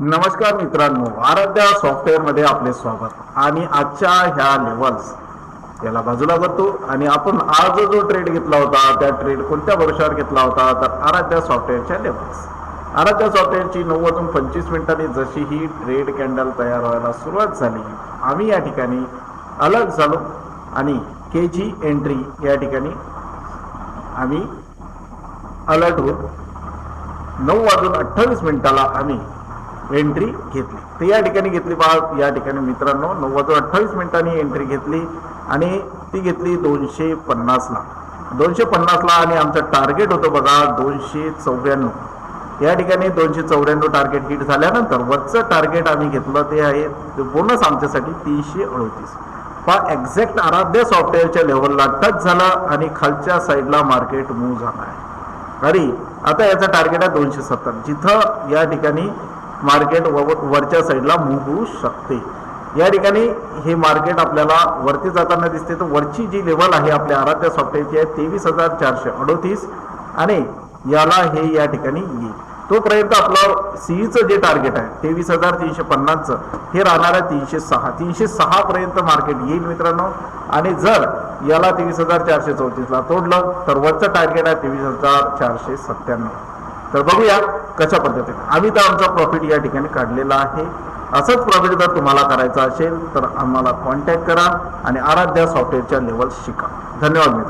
नमस्कार मित्रांनो, आराध्या सॉफ्टवेअरमध्ये आपले स्वागत। आणि आजच्या ह्या लेवल्स याला बाजूला करतो आणि आपण आज जो ट्रेड घेतला होता त्या ट्रेड कोणत्या भरोशावर घेतला होता तर आराध्या सॉफ्टवेअरच्या लेवल्स। आराध्या सॉफ्टवेअरची 9 वाजून 25 मिनिटांनी जशी ही ट्रेड कॅन्डल तयार व्हायला सुरुवात झाली, आम्ही या ठिकाणी अलर्ट झालो आणि केजी एंट्री या ठिकाणी आम्ही अलर्ट होऊन 9 वाजून 28 मिनिटाला आम्ही एंट्री घेतली। तर या ठिकाणी घेतली पहा, या ठिकाणी मित्रांनो 9 वाजून 28 मिनिटांनी एंट्री घेतली आणि ती घेतली 250 ला 250 ला आणि आमचं टार्गेट होतं बघा 294। या ठिकाणी 294 टार्गेट हिट झाल्यानंतर वरचं टार्गेट आम्ही घेतलं ते आहे बोनस आमच्यासाठी 338। पहा एक्झॅक्ट आराध्या सॉफ्टवेअरच्या लेवलला टच झाला आणि खालच्या साईडला मार्केट मूव्ह झाला आहे आणि आता याचं टार्गेट आहे 270, जिथं या ठिकाणी मार्केट वरच्या साईडला मूव्ह होऊ शकते। या ठिकाणी हे मार्केट आपल्याला वरती जाताना दिसते। तर वरची जी लेवल आहे आपल्या आराध्या सॉफ्टवेअरची आहे 23,438 आणि याला हे या ठिकाणी येईल। तोपर्यंत आपलं सीईचं जे टार्गेट आहे 23,350चं हे राहणार आहे 306 पर्यंत मार्केट येईल मित्रांनो। आणि जर याला 23,434 ला तोडलं तर वरचं टार्गेट आहे 23,497। तर बघूया कशा पद्धतीने आम्ही तर आमचा प्रॉफिट या ठिकाणी काढलेला आहे। असंच प्रॉफिट जर तुम्हाला करायचं असेल तर आम्हाला कॉन्टॅक्ट करा आणि आराध्या सॉफ्टवेअरच्या लेवल शिका। धन्यवाद।